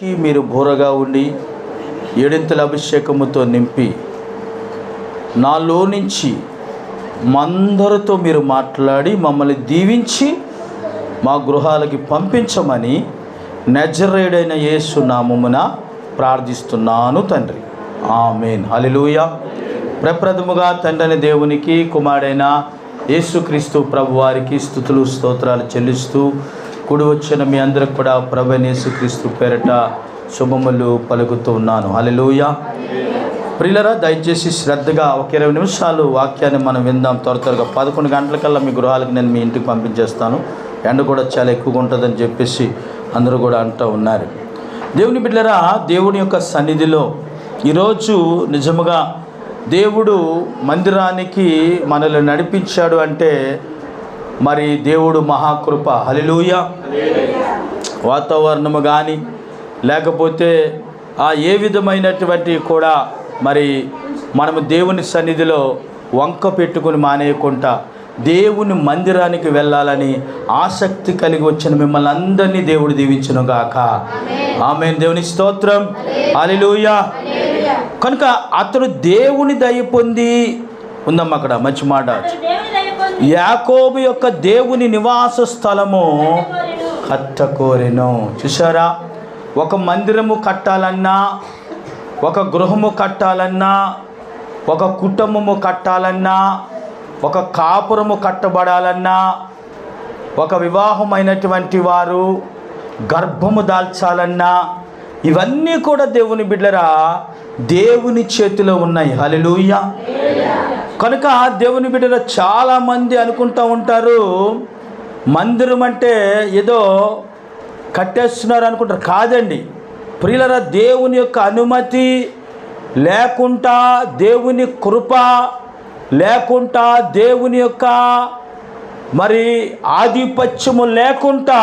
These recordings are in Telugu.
మీరు బోరగా ఉండి ఏడింతల అభిషేకముతో నింపి నాలో నుంచి మందరితో మీరు మాట్లాడి మమ్మల్ని దీవించి మా గృహాలకి పంపించమని నజరేయుడైన యేసు నామమున ప్రార్థిస్తున్నాను తండ్రి. ఆమేన్. హల్లెలూయా. ప్రప్రథముగా తండ్రి దేవునికి కుమారుడైన యేసుక్రీస్తు ప్రభువారికి స్తుతులు స్తోత్రాలు చెల్లిస్తూ కూడి వచ్చిన మీ అందరికి కూడా ప్రభువైన యేసుక్రీస్తు పేరట శుభములు పలుకుతూ ఉన్నాను. హల్లెలూయా. ప్రియులారా, దయచేసి శ్రద్ధగా ఒక 20 నిమిషాలు వాక్యాన్ని మనం విందాం. త్వరగా 11 గంటలకల్లా మీ గృహాలకు నేను మీ ఇంటికి పంపించేస్తాను. ఎండ కూడా చాలా ఎక్కువగా ఉంటుందని చెప్పేసి అందరూ కూడా అంటూ ఉన్నారు. దేవుని బిడ్డలారా, దేవుని యొక్క సన్నిధిలో ఈరోజు నిజముగా దేవుడు మందిరానికి మనల్ని నడిపించాడు అంటే మరి దేవుడు మహాకృప. హల్లెలూయా. వాతావరణము కానీ లేకపోతే ఏ విధమైనటువంటి కూడా మరి మనము దేవుని సన్నిధిలో వంక పెట్టుకుని మానేయకుండా దేవుని మందిరానికి వెళ్ళాలని ఆసక్తి కలిగి వచ్చిన మిమ్మల్ని అందరినీ దేవుడు దీవించును గాక. ఆమేన్. దేవుని స్తోత్రం. హల్లెలూయా. కనుక అతడు దేవుని దయ పొంది ఉందమ్మా, అక్కడ మంచి మాట. యాకోబు యొక్క దేవుని నివాస స్థలము కట్టకోరెను. చూసారా, ఒక మందిరము కట్టాలన్నా, ఒక గృహము కట్టాలన్నా, ఒక కుటుంబము కట్టాలన్నా, ఒక కాపురము కట్టబడాలన్నా, ఒక వివాహమైనటువంటి వారు గర్భము దాల్చాలన్నా, ఇవన్నీ కూడా దేవుని బిడ్డరా దేవుని చేతిలో ఉన్నాయి. హల్లెలూయా. కనుక దేవుని బిడ్డరా చాలామంది అనుకుంటూ ఉంటారు మందిరం అంటే ఏదో కట్టేస్తున్నారు అనుకుంటారు. కాదండి ప్రియులరా, దేవుని యొక్క అనుమతి లేకుండా, దేవుని కృప లేకుండా, దేవుని యొక్క మరి ఆధిపత్యము లేకుండా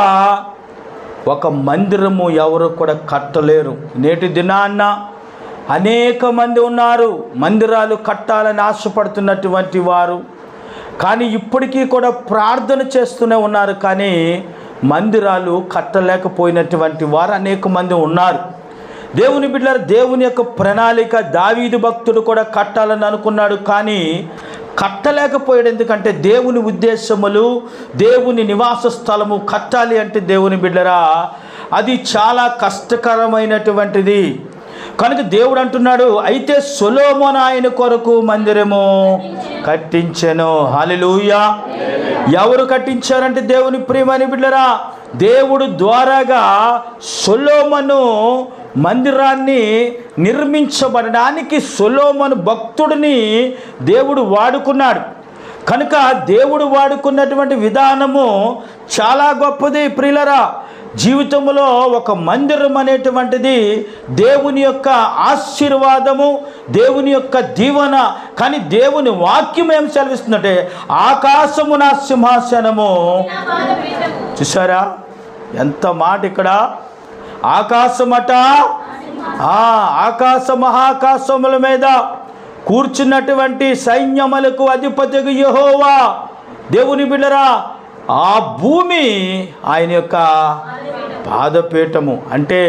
ఒక మందిరము ఎవరు కూడా కట్టలేరు. నేటి దినాన్న అనేక మంది ఉన్నారు మందిరాలు కట్టాలని ఆశపడుతున్నటువంటి వారు, కానీ ఇప్పటికీ కూడా ప్రార్థన చేస్తూనే ఉన్నారు, కానీ మందిరాలు కట్టలేకపోయినటువంటి వారు అనేక మంది ఉన్నారు. దేవుని బిడ్డలారా, దేవుని యొక్క ప్రణాళిక దావీదు భక్తుడు కూడా కట్టాలని అనుకున్నాడు, కానీ కట్టలేకపోయాడు. ఎందుకంటే దేవుని ఉద్దేశములు, దేవుని నివాస స్థలము కట్టాలి అంటే దేవుని బిడ్డలారా అది చాలా కష్టకరమైనటువంటిది. కనుక దేవుడు అంటున్నాడు, అయితే సొలొమోను ఆయన కొరకు మందిరము కట్టించెను. హల్లెలూయా. ఎవరు కట్టించారంటే దేవుని ప్రియమైన బిడ్డలారా, దేవుడు ద్వారాగా సొలొమోను మందిరాన్ని నిర్మించబడడానికి సొలొమోను భక్తుడిని దేవుడు వాడుకున్నాడు. కనుక దేవుడు వాడుకున్నటువంటి విధానము చాలా గొప్పది. ప్రియులరా, జీవితంలో ఒక మందిరం అనేటువంటిది దేవుని యొక్క ఆశీర్వాదము, దేవుని యొక్క దీవెన. కానీ దేవుని వాక్యం ఏం సెలవిస్తుందంటే ఆకాశము నా సింహాసనము. చూసారా ఎంత మాట ఇక్కడ, ఆకాశమట, ఆకాశ మహాకాశముల మీద కూర్చున్నటువంటి సైన్యములకు అధిపతిగా యెహోవా. దేవుని బిడ్డరా, ఆ భూమి ఆయన యొక్క పాదపీఠము. అంటే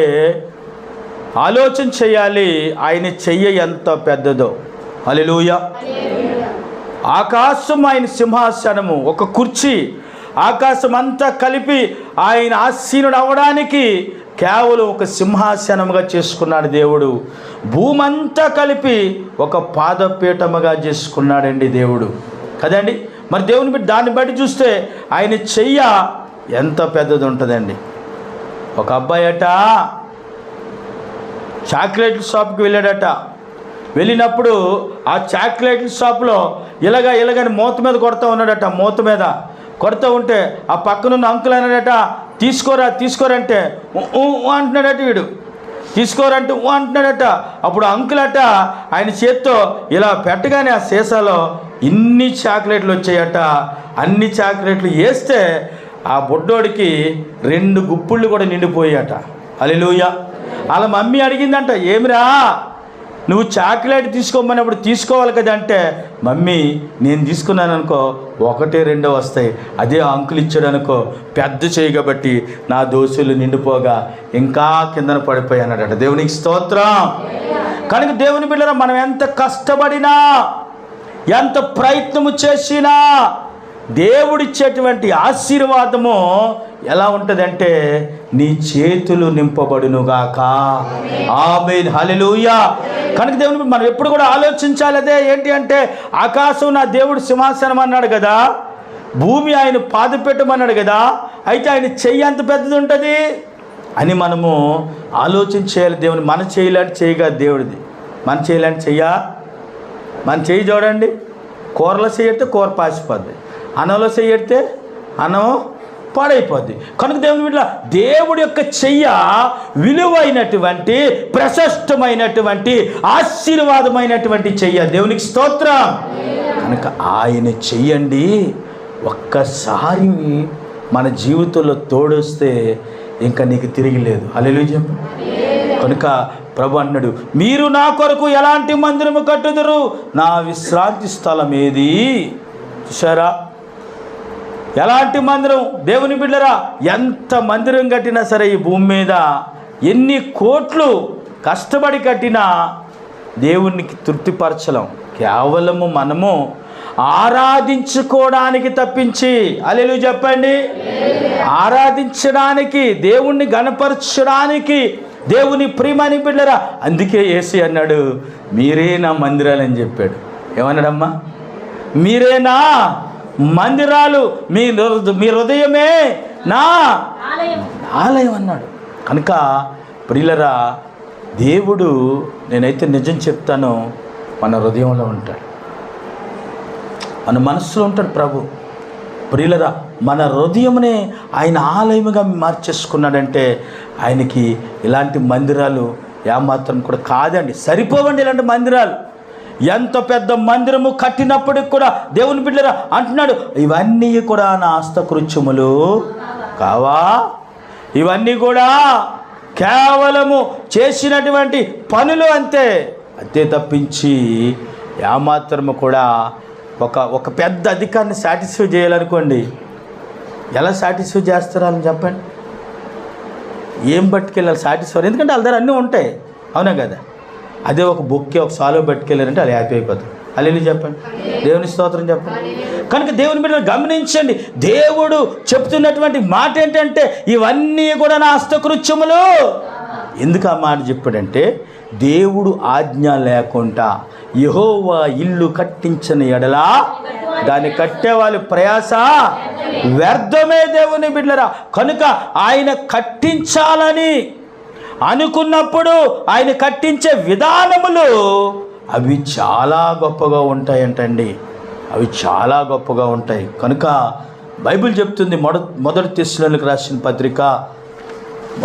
ఆలోచన చేయాలి, ఆయన చెయ్యి ఎంత పెద్దదో. హల్లెలూయా. ఆకాశం ఆయన సింహాసనము, ఒక కుర్చీ. ఆకాశం అంతా కలిపి ఆయన ఆసీనుడు అవ్వడానికి కేవలం ఒక సింహాసనముగా చేసుకున్నాడు దేవుడు. భూమి అంతా కలిపి ఒక పాదపీఠముగా చేసుకున్నాడండి దేవుడు, కదండి. మరి దేవుని బిడ్డ దాన్ని బట్టి చూస్తే ఆయన చెయ్య ఎంత పెద్దది ఉంటుందండి. ఒక అబ్బాయి అట చాక్లెట్ షాప్కి వెళ్ళాడట. వెళ్ళినప్పుడు ఆ చాక్లెట్ షాప్లో ఇలాగని మూత మీద కొడతా ఉన్నాడట. మూత మీద కొడతా ఉంటే ఆ పక్కనున్న అంకుల్ అన్నాడట, తీసుకోరంటే అంటున్నాడట. వీడు తీసుకోరంటే అంటున్నాడట. అప్పుడు అంకుల్ అట ఆయన చేత్తో ఇలా పెట్టగానే ఆ సీసాలో ఇన్ని చాక్లెట్లు వచ్చాయట. అన్ని చాక్లెట్లు వేస్తే ఆ బుడ్డోడికి 2 గుప్పుళ్ళు కూడా నిండిపోయాట. హల్లెలూయా. వాళ్ళ మమ్మీ అడిగిందంట, ఏమిరా నువ్వు చాక్లెట్ తీసుకోమన్నప్పుడు తీసుకోవాలి కదా అంటే, మమ్మీ నేను తీసుకున్నాను అనుకో 1-2 వస్తాయి, అదే అంకుల్ ఇచ్చాడు అనుకో పెద్ద చేయి కాబట్టి నా దోశలు నిండిపోగా ఇంకా కిందన పడిపోయానట. దేవునికి స్తోత్రం. కనుక దేవుని బిడ్డరా, మనం ఎంత కష్టపడినా ఎంత ప్రయత్నము చేసినా దేవుడిచ్చేటువంటి ఆశీర్వాదము ఎలా ఉంటుందంటే, నీ చేతులు నింపబడునుగాక. ఆమేన్, హల్లెలూయా. కనుక దేవుని మనం ఎప్పుడు కూడా ఆలోచించాలి. అదే ఏంటి అంటే, ఆకాశం నా దేవుడు సింహాసనం అన్నాడు కదా, భూమి ఆయన పాదపెట్టమన్నాడు కదా, అయితే ఆయన చెయ్యి ఎంత పెద్దది ఉంటుంది అని మనము ఆలోచించేయాలి. దేవుని మన చేయలాంటి చేయగా దేవుడిది, మన చేయలాంటి చెయ్యా. మన చెయ్యి చూడండి, కూరలో చేయడితే కూర పాసిపోద్ది, అన్నంలో చేయడితే అన్నం పాడైపోద్ది. కనుక దేవుని బిడ్డ, దేవుడి యొక్క చెయ్య విలువైనటువంటి ప్రశస్తమైనటువంటి ఆశీర్వాదమైనటువంటి చెయ్య. దేవునికి స్తోత్రం. కనుక ఆయన చెయ్యండి ఒక్కసారి మన జీవితంలో తోడొస్తే ఇంకా నీకు తిరిగి లేదు. హల్లెలూయా చెప్పు. కనుక ప్రభు అన్నాడు, మీరు నా కొరకు ఎలాంటి మందిరము కట్టుదురు, నా విశ్రాంతి స్థలం ఏది. చూసారా, ఎలాంటి మందిరం. దేవుని బిడ్డరా, ఎంత మందిరం కట్టినా సరే ఈ భూమి మీద, ఎన్ని కోట్లు కష్టపడి కట్టినా దేవునికి తృప్తిపరచలేం. కేవలము మనము ఆరాధించుకోవడానికి తప్పించి, హల్లెలూయా చెప్పండి, ఆరాధించడానికి, దేవుణ్ణి గణపరచడానికి, దేవుని ప్రియమని బిడ్డరా. అందుకే యేసు అన్నాడు, మీరే నా మందిరాలని చెప్పాడు. ఏమన్నాడమ్మా? మీరేనా మందిరాలు, మీ హృదయమే నా ఆలయం అన్నాడు. కనుక ప్రియులరా, దేవుడు, నేనైతే నిజం చెప్తాను, మన హృదయంలో ఉంటాడు, మన మనస్సులో ఉంటాడు ప్రభు. ప్రియులరా, మన హృదయమునే ఆయన ఆలయముగా మార్చేసుకున్నాడంటే ఆయనకి ఇలాంటి మందిరాలు ఏమాత్రం కూడా కాదండి, సరిపోవండి ఇలాంటి మందిరాలు. ఎంత పెద్ద మందిరము కట్టినప్పటికి కూడా దేవుని బిడ్డరా అంటున్నాడు, ఇవన్నీ కూడా నా హస్తకృత్యములు కావా, ఇవన్నీ కూడా కేవలము చేసినటువంటి పనులు అంతే తప్పించి ఏమాత్రము కూడా ఒక పెద్ద అధికారిని సాటిస్ఫై చేయాలనుకోండి, ఎలా సాటిస్ఫై చేస్తారని చెప్పండి. ఏం పట్టుకెళ్ళాలి సాటిస్ఫై? ఎందుకంటే వాళ్ళ దగ్గర అన్నీ ఉంటాయి, అవునా కదా. అదే ఒక బొక్కే, ఒక సాలువ పట్టుకెళ్ళారంటే అది హ్యాపీ అయిపోతుంది. హల్లెలూయా చెప్పండి, దేవుని స్తోత్రం చెప్పండి. కనుక దేవుని బిడ్డలు గమనించండి, దేవుడు చెప్తున్నటువంటి మాట ఏంటంటే, ఇవన్నీ కూడా నా హస్తకృత్యములు. ఎందుకు ఆ మాట చెప్పాడంటే, దేవుడు ఆజ్ఞ లేకుండా యెహోవా ఇల్లు కట్టించిన ఎడలా దాన్ని కట్టే వాళ్ళు ప్రయాస వ్యర్థమే. దేవుని బిడ్డలరా, కనుక ఆయన కట్టించాలని అనుకున్నప్పుడు ఆయన కట్టించే విధానములు అవి చాలా గొప్పగా ఉంటాయంటండి, అవి చాలా గొప్పగా ఉంటాయి. కనుక బైబిల్ చెప్తుంది, మొదటి తెస్సలోనికీయులకు రాసిన పత్రిక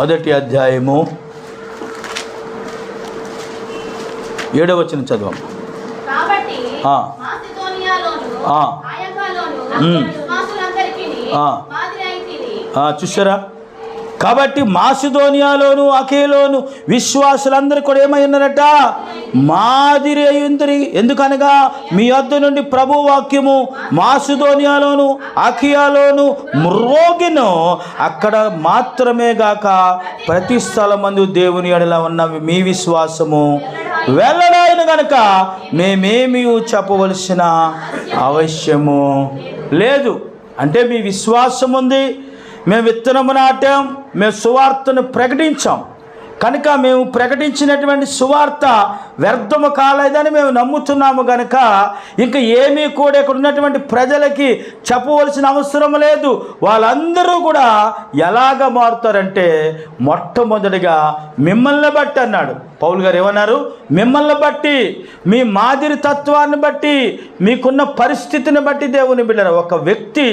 1వ అధ్యాయము 7వ వచనం చదవం. చూసారా, కాబట్టి మాసిదోనియాలోను అఖేలోను విశ్వాసులందరూ కూడా ఏమై ఉన్నారట, మాదిరి అయ్యుందరి. ఎందుకనగా మీ వద్ద నుండి ప్రభు వాక్యము మాసిదోనియాలోను అఖియాలోను మ్రోగిను, అక్కడ మాత్రమే గాక ప్రతి స్థలమందు దేవుని ఎడల ఉన్న మీ విశ్వాసము వెళ్ళడాయన గనక మేమేమీ చెప్పవలసిన అవశ్యము లేదు. అంటే మీ విశ్వాసం ఉంది, మేము విత్తనము నాటాం, మేము సువార్తను ప్రకటించాం, కనుక మేము ప్రకటించినటువంటి సువార్త వ్యర్థము కాలేదని మేము నమ్ముతున్నాము. కనుక ఇంకా ఏమీ కూడా ఇక్కడ ఉన్నటువంటి ప్రజలకి చెప్పవలసిన అవసరం లేదు. వాళ్ళందరూ కూడా ఎలాగ మారుతారంటే, మొట్టమొదటిగా మిమ్మల్ని బట్టి అన్నాడు పౌలు గారు. ఏమన్నారు? మిమ్మల్ని బట్టి, మీ మాదిరి తత్వాన్ని బట్టి, మీకున్న పరిస్థితిని బట్టి. దేవుని బిడ్డలారా, ఒక వ్యక్తి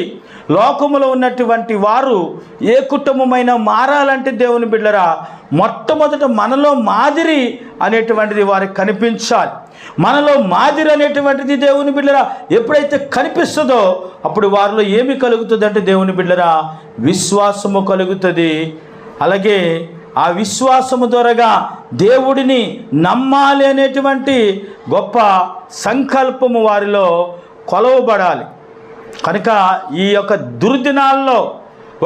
లోకములో ఉన్నటువంటి వారు ఏ కుటుంబమైనా మారాలంటే దేవుని బిడ్డలారా, మొట్టమొదట మనలో మాదిరి అనేటువంటిది వారికి కనిపించాలి. మనలో మాదిరి అనేటువంటిది దేవుని బిడ్డలారా ఎప్పుడైతే కనిపిస్తుందో అప్పుడు వారిలో ఏమి కలుగుతుంది అంటే దేవుని బిడ్డలారా విశ్వాసము కలుగుతుంది. అలాగే ఆ విశ్వాసము ద్వారాగా దేవుడిని నమ్మాలి అనేటువంటి గొప్ప సంకల్పము వారిలో కొలవబడాలి. కనుక ఈ యొక్క దుర్దినాల్లో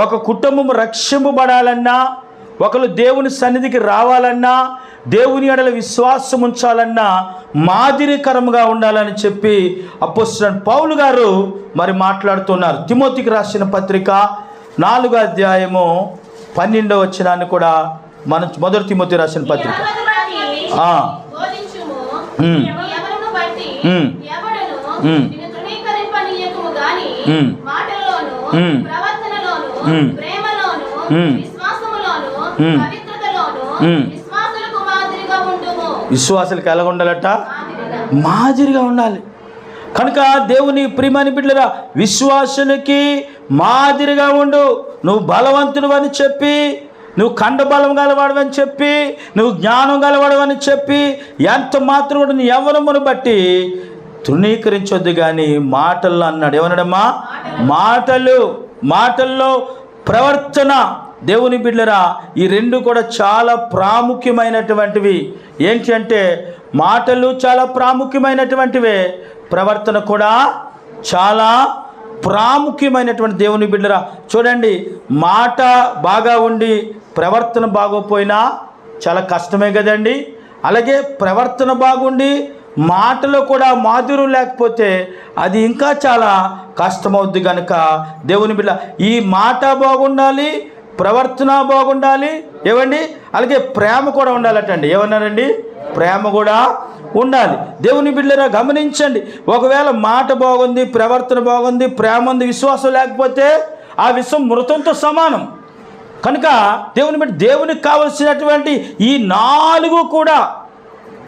ఒక కుటుంబం రక్షింపబడాలన్నా, ఒకరు దేవుని సన్నిధికి రావాలన్నా, దేవుని ఎడల విశ్వాసం ఉంచాలన్నా మాదిరికరంగా ఉండాలని చెప్పి అపోస్తలుడైన పౌలు గారు మరి మాట్లాడుతున్నారు. తిమోతికి రాసిన పత్రిక 4వ అధ్యాయము 12వ వచనాన్ని కూడా మనం మొదటి తిమోతి రాసిన పత్రిక విశ్వాసులకు ఎలా ఉండాలట? మాదిరిగా ఉండాలి. కనుక దేవుని ప్రియమైన బిడ్డలారా, విశ్వాసులకి మాదిరిగా ఉండు. నువ్వు బలవంతుడు అని చెప్పి, నువ్వు ఖండబలం గలవాడవని చెప్పి, నువ్వు జ్ఞానం గలవాడవని చెప్పి ఎంత మాత్రం కూడా నీ యవ్వనమును బట్టి తృణీకరించొద్దు. కానీ మాటల్లో అన్నాడు. ఏమన్నాడమ్మా? మాటల్లో ప్రవర్తన. దేవుని బిడ్డలారా, ఈ రెండు కూడా చాలా ప్రాముఖ్యమైనటువంటివి. ఏంటి అంటే మాటలు చాలా ప్రాముఖ్యమైనటువంటివే, ప్రవర్తన కూడా చాలా ప్రాముఖ్యమైనటువంటి. దేవుని బిడ్డలారా చూడండి, మాట బాగా ఉండి ప్రవర్తన బాగోపోయినా చాలా కష్టమే కదండి. అలాగే ప్రవర్తన బాగుండి మాటలో కూడా మాధుర్యం లేకపోతే అది ఇంకా చాలా కష్టమవుద్ది. కనుక దేవుని బిడ్డ ఈ మాట బాగుండాలి, ప్రవర్తన బాగుండాలి. ఏమండి? అలాగే ప్రేమ కూడా ఉండాలటండి. ఏమన్నారండి? ప్రేమ కూడా ఉండాలి. దేవుని బిడ్డలారా గమనించండి, ఒకవేళ మాట బాగుంది, ప్రవర్తన బాగుంది, ప్రేమ ఉంది, విశ్వాసం లేకపోతే ఆ విశ్వం మృతంతో సమానం. కనుక దేవుని బిడ్డ, దేవునికి కావలసినటువంటి ఈ 4 కూడా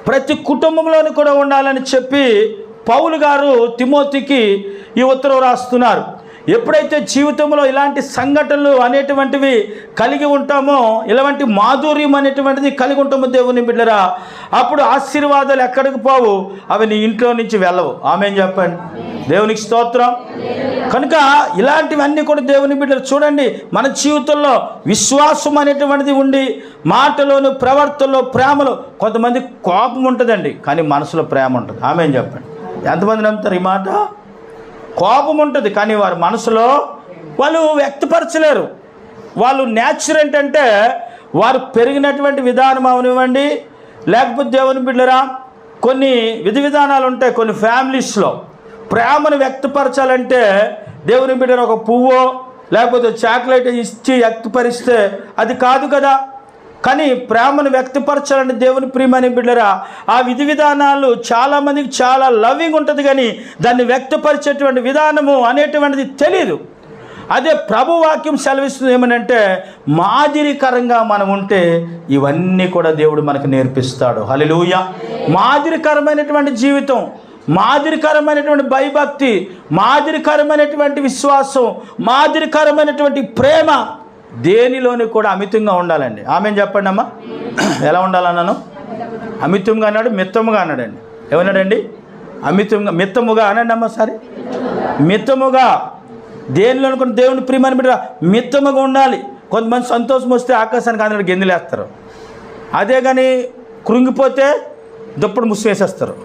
ప్రతి కుటుంబంలోని కూడా ఉండాలని చెప్పి పౌలు గారు తిమోతికి ఈ ఉత్తరం రాస్తున్నారు. ఎప్పుడైతే జీవితంలో ఇలాంటి సంఘటనలు అనేటువంటివి కలిగి ఉంటామో, ఇలాంటి మాధుర్యం అనేటువంటిది కలిగి ఉంటామో దేవుని బిడ్డరా, అప్పుడు ఆశీర్వాదాలు ఎక్కడికి పోవు, అవి నీ ఇంట్లో నుంచి వెళ్ళవు. ఆమేన్ చెప్పండి. దేవునికి స్తోత్రం. కనుక ఇలాంటివన్నీ కూడా దేవుని బిడ్డలు చూడండి, మన జీవితంలో విశ్వాసం అనేటువంటిది ఉండి మాటలోను ప్రవర్తనలో ప్రేమలో. కొంతమంది కోపం ఉంటుందండి, కానీ మనసులో ప్రేమ ఉంటుంది. ఆమేన్ చెప్పండి. ఎంతమంది నమ్ముతారు ఈ మాట? కోపం ఉంటుంది, కానీ వారి మనసులో వాళ్ళు వ్యక్తపరచలేరు. వాళ్ళు నేచర్ ఏంటంటే వారు పెరిగినటువంటి విధానం అవనివ్వండి, లేకపోతే దేవుని బిడ్డరా కొన్ని విధి విధానాలు ఉంటాయి. కొన్ని ఫ్యామిలీస్లో ప్రేమను వ్యక్తపరచాలంటే దేవుని బిడ్డను ఒక పువ్వో లేకపోతే చాక్లెట్ ఇచ్చి వ్యక్తపరిస్తే అది కాదు కదా. కానీ ప్రేమను వ్యక్తపరచాలంటే దేవుని ప్రియమైన బిడ్డరా ఆ విధి విధానాలు చాలామందికి చాలా లవింగ్ ఉంటుంది, కానీ దాన్ని వ్యక్తపరిచేటువంటి విధానము అనేటువంటిది తెలియదు. అదే ప్రభు వాక్యం సెలవిస్తుంది ఏమనంటే మాదిరికరంగా మనం ఉంటే ఇవన్నీ కూడా దేవుడు మనకు నేర్పిస్తాడు. హల్లెలూయా. మాదిరికరమైనటువంటి జీవితం, మాదిరికరమైనటువంటి భయభక్తి, మాదిరికరమైనటువంటి విశ్వాసం, మాదిరికరమైనటువంటి ప్రేమ దేనిలోని కూడా అమితంగా ఉండాలండి. ఆమెను చెప్పండి అమ్మా. ఎలా ఉండాలన్నాను? అమితంగా అన్నాడు, మిత్తముగా అన్నాడండి. ఏమన్నాడండి? అమితంగా, మిత్తముగా అనండి అమ్మ. సరే, మిత్తముగా దేనిలో అనుకున్న దేవుని ప్రియమైన బిడ్డ మిత్తముగా ఉండాలి. కొంతమంది సంతోషం వస్తే ఆకాశానికి అందరికి గెంతులేస్తారు, అదే కానీ కృంగిపోతే దుప్పటి ముసివేసేస్తారు.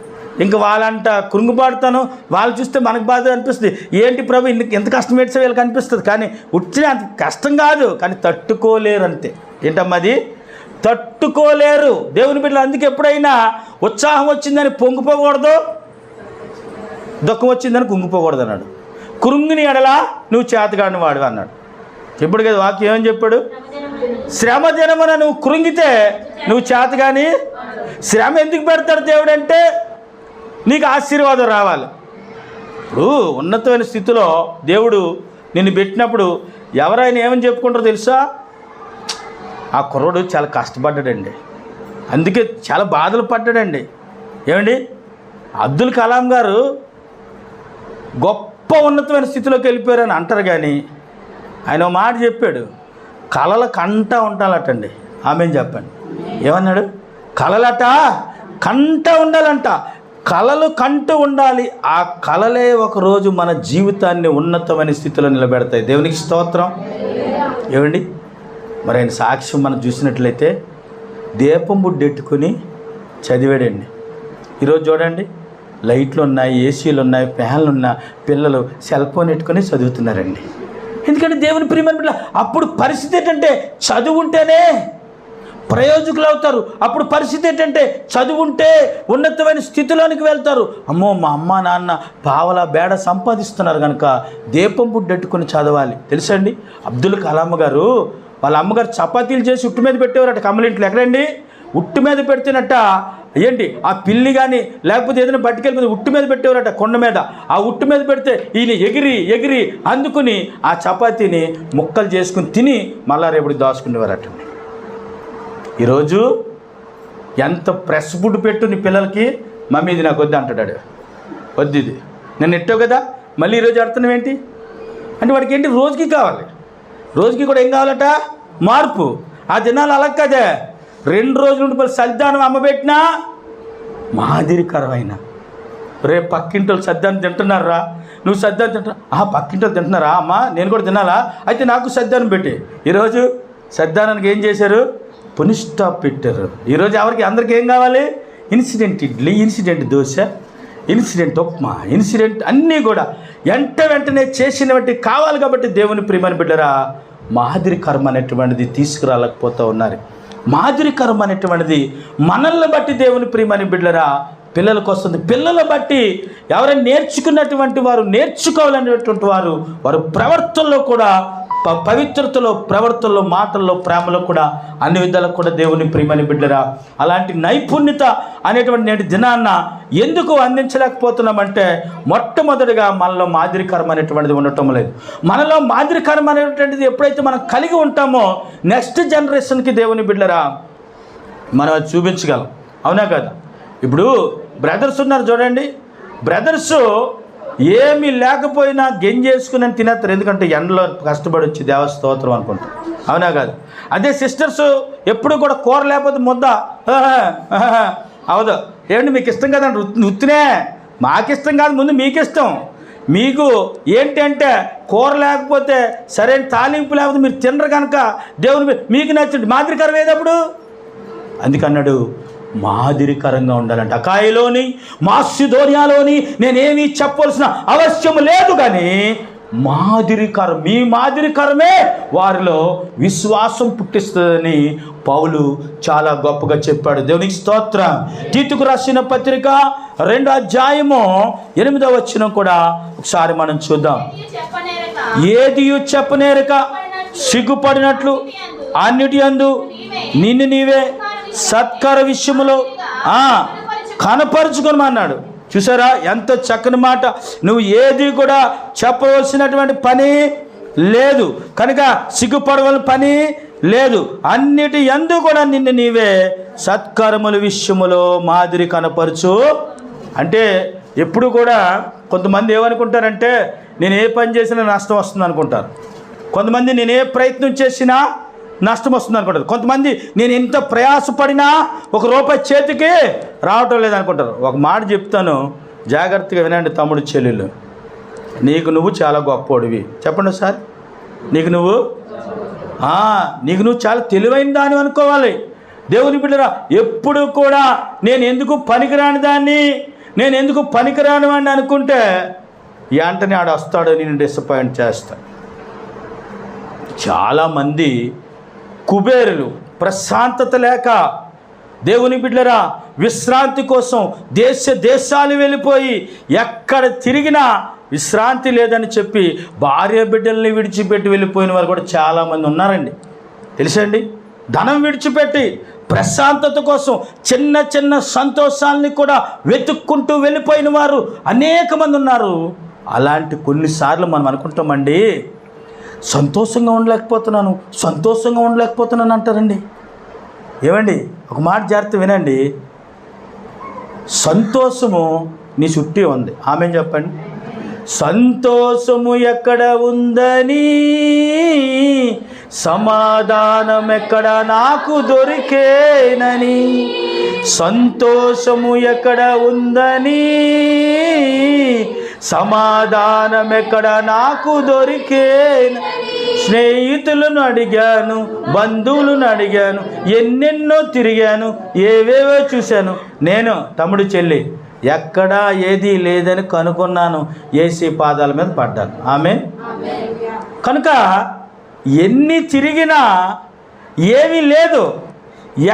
ఇంకా వాళ్ళంట కృంగిపాడుతాను, వాళ్ళు చూస్తే మనకు బాధ అనిపిస్తుంది. ఏంటి ప్రభు ఎంత కష్టం పెడితే వీళ్ళకి అనిపిస్తుంది, కానీ ఉట్టిన అంత కష్టం కాదు, కానీ తట్టుకోలేరు అంతే. ఏంటమ్మా అది? తట్టుకోలేరు దేవుని బిడ్డలు. అందుకే ఎప్పుడైనా ఉత్సాహం వచ్చిందని పొంగిపోకూడదు, దుఃఖం వచ్చిందని కుంగిపోకూడదు అన్నాడు. కృంగిని ఎడలా నువ్వు చేతగాడిని వాడు అన్నాడు. ఇప్పుడు కదా వాక్యం ఏమని చెప్పాడు? శ్రమ దినమున నువ్వు కృంగితే నువ్వు చేతగాని. శ్రమ ఎందుకు పెడతాడు దేవుడు అంటే నీకు ఆశీర్వాదం రావాలి. ఇప్పుడు ఉన్నతమైన స్థితిలో దేవుడు నిన్ను పెట్టినప్పుడు ఎవరైనా ఏమని చెప్పుకుంటారో తెలుసా? ఆ కుర్రోడు చాలా కష్టపడ్డాడండి, అందుకే చాలా బాధలు పడ్డాడండి. ఏమండి, అబ్దుల్ కలాం గారు గొప్ప ఉన్నతమైన స్థితిలోకి వెళ్ళిపోయారని అంటారు, కానీ ఆయన ఒక మాట చెప్పాడు, కలల కంట ఉంటాలటండి. ఆమెను చెప్పండి. ఏమన్నాడు? కలలట కంట ఉండాలంట. కలలు కంటూ ఉండాలి. ఆ కలలే ఒకరోజు మన జీవితాన్ని ఉన్నతమైన స్థితిలో నిలబెడతాయి. దేవునికి స్తోత్రం. ఏమండి, మరి ఆయన సాక్ష్యం మనం చూసినట్లయితే దీపం బుడ్డెట్టుకుని చదివాడండి. ఈరోజు చూడండి, లైట్లు ఉన్నాయి, ఏసీలు ఉన్నాయి, ఫ్యాన్లు ఉన్నాయి, పిల్లలు సెల్ ఫోన్ పెట్టుకొని చదువుతున్నారండి. ఎందుకంటే దేవుని ప్రియమైన బిడ్డ, అప్పుడు పరిస్థితి ఏంటంటే చదువుంటేనే ప్రయోజకులు అవుతారు. అప్పుడు పరిస్థితి ఏంటంటే చదువుంటే ఉన్నతమైన స్థితిలోనికి వెళ్తారు. అమ్మో, మా అమ్మ నాన్న పావలా బేడ సంపాదిస్తున్నారు కనుక దీపం బుడ్డెట్టుకుని చదవాలి. తెలుసండి, అబ్దుల్ కలాం గారు వాళ్ళ అమ్మగారు చపాతీలు చేసి ఉట్టు మీద పెట్టేవారట. కమ్మలింట్లో ఎక్కడండి, ఉట్టు మీద పెడితేనట ఏంటి ఆ పిల్లి కానీ లేకపోతే ఏదైనా బట్టికెళ్ళిపోతే ఉట్టు మీద పెట్టేవారట, కొండ మీద. ఆ ఉట్టు మీద పెడితే ఈయన ఎగిరి ఎగిరి అందుకుని ఆ చపాతీని ముక్కలు చేసుకుని తిని మళ్ళా రేపటి దాచుకునేవారట. ఈరోజు ఎంత ప్రెస్ ఫుడ్ పెట్టు నీ పిల్లలకి, మమ్మీ ఇది నాకు వద్దు అంటాడు. వద్దు, ఇది నేను నెట్టావు కదా, మళ్ళీ ఈరోజు అడుగుతున్నావు ఏంటి అంటే వాడికి ఏంటి రోజుకి కావాలి. రోజుకి కూడా ఏం కావాలట, మార్పు. ఆ దినాలు అలా కదే, 2 రోజుల నుండి మళ్ళీ సద్దానం అమ్మ పెట్టినా మాదిరికరమైన. రేపు పక్కింటోళ్ళు సద్దానం తింటున్నారా, నువ్వు సద్దానం తింటున్నా, పక్కింటోళ్ళు తింటున్నారా అమ్మ, నేను కూడా తినాలా, అయితే నాకు సద్దానం పెట్టి. ఈరోజు సద్దానానికి ఏం చేశారు, పునిస్టాప్ పెట్టారు. ఈరోజు ఎవరికి అందరికీ ఏం కావాలి, incident idli, incident dosa, incident upma, incident అన్నీ కూడా వెంటనే చేసినవి కావాలి. కాబట్టి దేవుని ప్రియమైన బిడ్డరా, మాదిరికరం అనేటువంటిది తీసుకురాలేకపోతూ ఉన్నారు. మాదిరికరం అనేటువంటిది మనల్ని బట్టి దేవుని ప్రియమైన బిడ్డరా పిల్లలకు వస్తుంది. పిల్లల బట్టి ఎవరైనా నేర్చుకున్నటువంటి వారు, నేర్చుకోవాలనేటువంటి వారు ప్రవర్తనలో కూడా, పవిత్రతలో, ప్రవర్తనలో, మాటల్లో, ప్రేమలో కూడా, అన్ని విధాలకు కూడా దేవుని ప్రియమైన బిడ్డరా అలాంటి నైపుణ్యత అనేటువంటి నేటి దినాన్న ఎందుకు అందించలేకపోతున్నామంటే, మొట్టమొదటిగా మనలో మాదిరికరం అనేటువంటిది ఉండటం లేదు. మనలో మాదిరికరం అనేటువంటిది ఎప్పుడైతే మనం కలిగి ఉంటామో నెక్స్ట్ జనరేషన్కి దేవుని బిడ్డరా మనం అది చూపించగలం. అవునా కదా? ఇప్పుడు బ్రదర్స్ ఉన్నారు చూడండి, బ్రదర్స్ ఏమీ లేకపోయినా గెంజేసుకుని తినేస్తారు. ఎందుకంటే ఎండలో కష్టపడి వచ్చి దేవస్తోత్రం అనుకుంటారు. అవునా కాదు? అదే సిస్టర్స్ ఎప్పుడు కూడా కూర లేకపోతే ముద్ద అవదు. ఏంటి మీకు ఇష్టం కదండి, ఉత్తినే మాకిష్టం కాదు, ముందు మీకు ఇష్టం. మీకు ఏంటంటే కూర లేకపోతే సరైన తాలింపు లేకపోతే మీరు తినరు కనుక దేవుని మీకు నచ్చండి. మాదిరికరం ఏదప్పుడు అందుకన్నాడు మాదిరికరంగా ఉండాలంట. అకాయిలోని మాసిదోనియాలోని నేనేమీ చెప్పవలసిన అవశ్యం లేదు, కానీ మాదిరికరం, మీ మాదిరికరమే వారిలో విశ్వాసం పుట్టిస్తుందని పౌలు చాలా గొప్పగా చెప్పాడు. దేవునికి స్తోత్రం. తీతుకు రాసిన పత్రిక 2వ అధ్యాయము 8వ వచనం కూడా ఒకసారి మనం చూద్దాం. ఏదియు చెప్పనేరక సిగ్గుపడినట్లు అన్నిటి యందు నిన్ను నీవే సత్కార విషయములో కనపరుచుకోమన్నాడు. చూసారా ఎంత చక్కని మాట. నువ్వు ఏది కూడా చెప్పవలసినటువంటి పని లేదు కనుక సిగ్గుపడవలసిన పని లేదు. అన్నిటి యందు కూడా నిన్ను నీవే సత్కారముల విషయములో మాదిరి కనపరచు. అంటే ఎప్పుడు కూడా కొంతమంది ఏమనుకుంటారంటే, నేను ఏ పని చేసినా నష్టం వస్తుంది అనుకుంటారు. కొంతమంది నేను ఏ ప్రయత్నం చేసినా నష్టం వస్తుంది అనుకుంటారు. కొంతమంది నేను ఎంత ప్రయాసపడినా ₹1 చేతికి రావటం లేదనుకుంటారు. ఒక మాట చెప్తాను, జాగ్రత్తగా వినండి తమ్ముడు చెల్లెళ్ళు. నీకు నువ్వు చాలా గొప్పోడివి. చెప్పండి సార్, నీకు నువ్వు చాలా తెలివైన దాన్ని అనుకోవాలి. దేవుని బిడ్డరా, ఎప్పుడు కూడా నేను ఎందుకు పనికిరాని దాన్ని, నేను ఎందుకు పనికిరాని వాడిని అనుకుంటే వెంటనే ఆడ వస్తాడు, నేను డిసప్పాయింట్ చేస్తాడు. చాలామంది కుబేరులు ప్రశాంతత లేక, దేవుని బిడ్డరా విశ్రాంతి కోసం దేశాలు వెళ్ళిపోయి ఎక్కడ తిరిగినా విశ్రాంతి లేదని చెప్పి భార్య బిడ్డల్ని విడిచిపెట్టి వెళ్ళిపోయిన వారు కూడా చాలామంది ఉన్నారండి. తెలుసండి, ధనం విడిచిపెట్టి ప్రశాంతత కోసం చిన్న చిన్న సంతోషాలని కూడా వెతుక్కుంటూ వెళ్ళిపోయిన వారు అనేక మంది ఉన్నారు. అలాంటి కొన్నిసార్లు మనం అనుకుంటామండి, సంతోషంగా ఉండలేకపోతున్నాను అంటారండి. ఏమండి, ఒక మాట జాగ్రత్త వినండి. సంతోషము నీ చుట్టూ ఉంది. ఆమె చెప్పండి. సంతోషము ఎక్కడ ఉందని, సమాధానం ఎక్కడ నాకు దొరికేనని. సంతోషము ఎక్కడ ఉందని, సమాధానం ఎక్కడ నాకు దొరికేనని. స్నేహితులను అడిగాను, బంధువులను అడిగాను, ఎన్నెన్నో తిరిగాను, ఏవేవో చూశాను. నేను తమ్ముడు చెల్లి ఎక్కడా ఏదీ లేదని కనుక్కున్నాను. యేసు పాదాల మీద పడ్డాను. ఆమేన్. కనుక ఎన్ని తిరిగినా ఏమీ లేదు.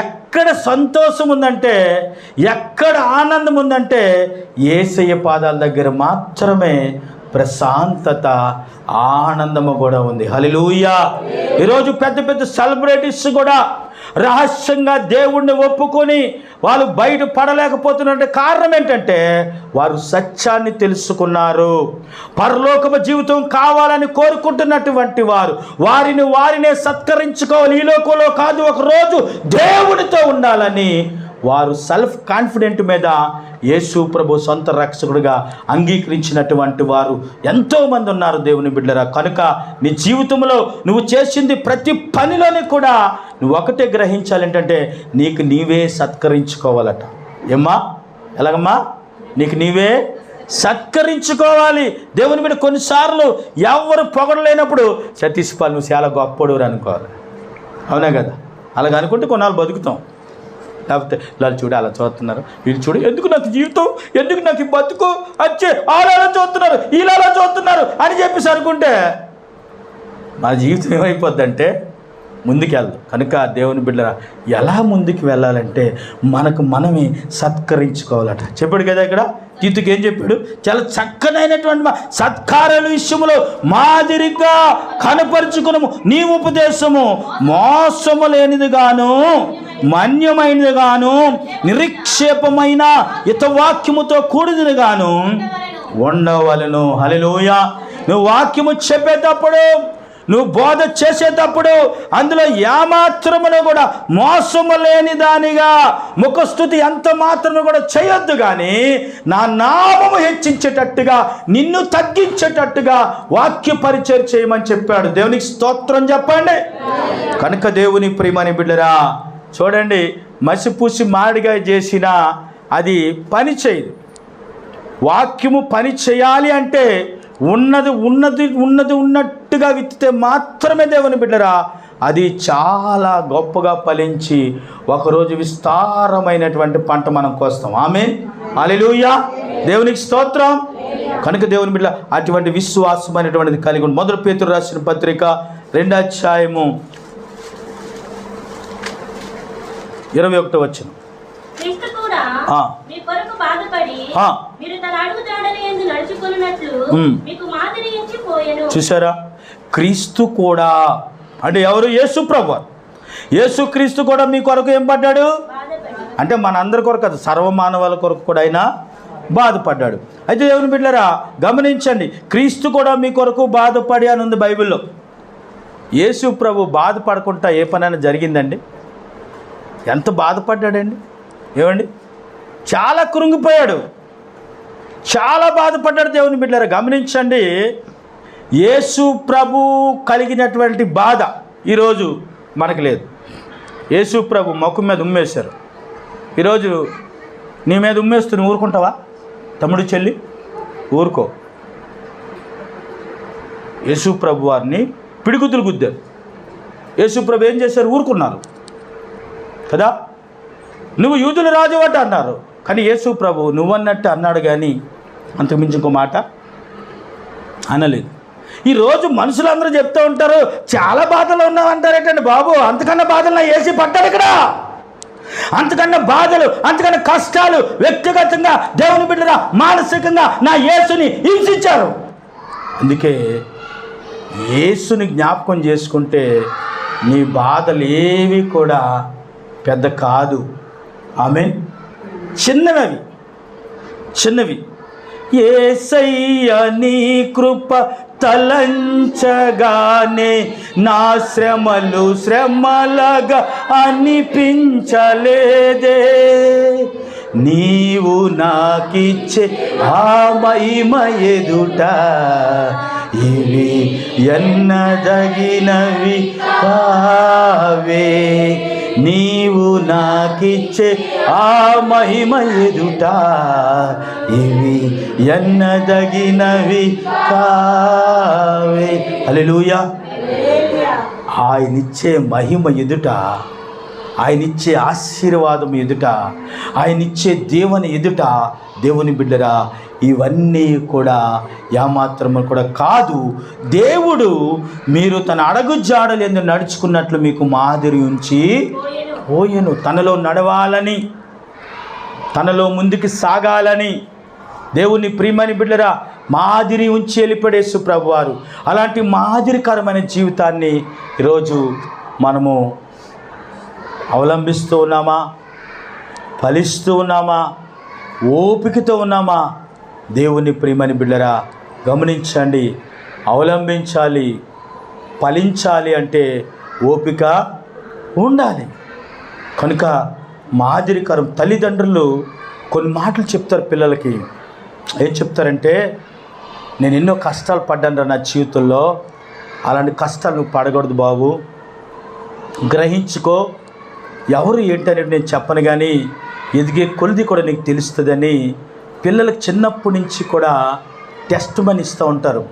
ఎక్కడ సంతోషం ఉందంటే, ఎక్కడ ఆనందం ఉందంటే యేసయ్య పాదాల దగ్గర మాత్రమే ప్రశాంతత, ఆనందము కూడా ఉంది. హల్లెలూయా. ఈరోజు పెద్ద పెద్ద సెలబ్రిటీస్ కూడా రహస్యంగా దేవుణ్ణి ఒప్పుకొని వాళ్ళు బయట పడలేకపోతున్న కారణం ఏంటంటే వారు సత్యాన్ని తెలుసుకున్నారు. పరలోకపు జీవితం కావాలని కోరుకుంటున్నటువంటి వారు వారినే సత్కరించుకోవాలి. ఈ లోకంలో కాదు, ఒకరోజు దేవునితో ఉండాలని వారు సెల్ఫ్ కాన్ఫిడెంట్ మీద యేసు ప్రభు సొంత రక్షకుడిగా అంగీకరించినటువంటి వారు ఎంతోమంది ఉన్నారు దేవుని బిడ్డలారా. కనుక నీ జీవితంలో నువ్వు చేసింది ప్రతి పనిలోనే కూడా నువ్వు ఒకటే గ్రహించాలి, ఏంటంటే నీకు నీవే సత్కరించుకోవాలట. ఏమ్మా, ఎలాగమ్మా? నీకు నీవే సత్కరించుకోవాలి. దేవుని బిడ్డ కొన్నిసార్లు ఎవరు పొగడలేనప్పుడు సతీష్ పాల్ నువ్వు చాలా గొప్పడు అనుకోవాలి. అవునా కదా? అలాగ అనుకుంటే కొన్నాళ్ళు బతుకుతాం. లేకపోతే ఇలా చూడు అలా చూస్తున్నారు, వీళ్ళు చూడు ఎందుకు నాకు జీవితం, ఎందుకు నాకు బతుకు, వచ్చే అలా చూస్తున్నారు, ఇలా చూస్తున్నారు అని చెప్పేసి అనుకుంటే మా జీవితం ఏమైపోద్దంటే ముందుకెళ్ళదు. కనుక దేవుని బిడ్డరా ఎలా ముందుకు వెళ్ళాలంటే మనకు మనమే సత్కరించుకోవాలట. చెప్పాడు కదా ఇక్కడ జీతుకి ఏం చెప్పాడు? చాలా చక్కనైనటువంటి సత్కారాల విషయంలో మాదిరిగా కనపరుచుకును నీ ఉపదేశము మోసము లేనిదిగాను, మాన్యమైనదిగాను, నిరీక్షేపమైన హితవాక్యముతో కూడినదిగాను ఉండవలెను. హల్లెలూయా. నువ్వు వాక్యము చెప్పేటప్పుడు, నువ్వు బోధ చేసేటప్పుడు అందులో ఏమాత్రమును కూడా మోసము లేని దానిగా ముఖస్థుతి ఎంత మాత్రము కూడా చేయొద్దు, కానీ నా నామము హెచ్చించేటట్టుగా, నిన్ను తగ్గించేటట్టుగా వాక్య పరిచయం చేయమని చెప్పాడు. దేవునికి స్తోత్రం చెప్పండి. కనుక దేవుని ప్రియమని బిడ్డరా చూడండి, మసిపూసి మాడిగా చేసినా అది పని చేయదు. వాక్యము పని చేయాలి అంటే ఉన్నది ఉన్నట్టుగా విత్తితే మాత్రమే దేవుని బిడ్డరా అది చాలా గొప్పగా ఫలించి ఒకరోజు విస్తారమైనటువంటి పంట మనం కోస్తాం. ఆమేన్. హల్లెలూయా. దేవునికి స్తోత్రం. కనుక దేవుని బిడ్డ అటువంటి విశ్వాసం అనేటువంటిది కలిగి ఉంది. 1 పేతురు రాసిన పత్రిక 2వ అధ్యాయము 21వ వచనం. చూసారా? క్రీస్తు కూడా అంటే ఎవరు? యేసు ప్రభు. యేసు క్రీస్తు కూడా మీ కొరకు ఏం పడ్డాడు అంటే మనందరి కొరకు కాదు, సర్వమానవాళ్ళ కొరకు కూడా ఆయన బాధపడ్డాడు. అయితే దేవుని బిడ్డలారా గమనించండి, క్రీస్తు కూడా మీ కొరకు బాధపడి అని ఉంది బైబిల్లో. యేసు ప్రభు బాధపడకుండా ఏ పనైనా జరిగిందండి? ఎంత బాధపడ్డాడండి? ఏమండి? చాలా కృంగిపోయాడు, చాలా బాధపడ్డాడు. దేవుని బిడ్డలారా గమనించండి, యేసు ప్రభు కలిగినటువంటి బాధ ఈరోజు మనకు లేదు. యేసు ప్రభు ముఖం మీద ఉమ్మేశారు. ఈరోజు నీ మీద ఉమ్మేస్తూ నువ్వు ఊరుకుంటావా? తమ్ముడు చెల్లి ఊరుకో. యేసు ప్రభు వారిని పిడిగుద్దులు గుద్దారు. యేసు ప్రభు ఏం చేశారు? ఊరుకున్నారు కదా. నువ్వు యూదుల రాజు అట అన్నారు, కానీ యేసు ప్రభు నువ్వన్నట్టు అన్నాడు, కానీ అంతకుమించి ఇంకో మాట అనలేదు. ఈరోజు మనుషులందరూ చెప్తూ ఉంటారు చాలా బాధలు ఉన్నామంటారేటండి బాబు. అంతకన్నా బాధలు నా యేసు పడ్డాడు ఇక్కడ. అంతకన్నా బాధలు, అంతకన్నా కష్టాలు వ్యక్తిగతంగా దేవుని బిడ్డరా మానసికంగా నా యేసుని హింసించారు. అందుకే యేసుని జ్ఞాపకం చేసుకుంటే నీ బాధలు ఏవి కూడా పెద్ద కాదు. ఆమేన్. చిన్నవి. యేసయ్య నీ కృప తలంచగానే నా శ్రమలుగా అనిపించలేదే. నీవు నాకిచ్చే ఆ మహిమ ఎదుట ఇవి ఎన్నదగినవి కావే. నీవు నాకిచ్చే ఆ మహిమ ఎదుట ఇవి ఎన్నదగినవి కావే. హల్లెలూయా. ఆయనిచ్చే మహిమ ఎదుట, ఆయనిచ్చే ఆశీర్వాదం ఎదుట, ఆయనిచ్చే దేవుని ఎదుట దేవుని బిడ్డరా ఇవన్నీ కూడా ఏమాత్రము కూడా కాదు. దేవుడు మీరు తన అడుగు జాడలందు నడుచుకున్నట్లు మీకు మాదిరి ఉంచి పోయెను. తనలో నడవాలని, తనలో ముందుకు సాగాలని దేవుని ప్రియమైన బిడ్డరా మాదిరి ఉంచి వెళ్ళిపోయాడు యేసు ప్రభువారు. అలాంటి మాదిరికరమైన జీవితాన్ని ఈరోజు మనము అవలంబిస్తూ ఉన్నామా? ఫలిస్తూ ఉన్నామా? ఓపికతో ఉన్నామా? దేవుని ప్రియమైన బిడ్డరా గమనించండి. అవలంబించాలి, ఫలించాలి అంటే ఓపిక ఉండాలి. కనుక మాదిరికరం తల్లిదండ్రులు కొన్ని మాటలు చెప్తారు పిల్లలకి. ఏం చెప్తారంటే, నేను ఎన్నో కష్టాలు పడ్డాను నా జీవితంలో, అలాంటి కష్టాలు నువ్వు పడకూడదు బాబు, గ్రహించుకో. ఎవరు ఏంటనేది నేను చెప్పను, కానీ ఎదిగే కొలిది కూడా నీకు తెలుస్తుందని పిల్లలకు చిన్నప్పటి నుంచి కూడా టెస్ట్ మని ఇస్తూ ఉంటారు.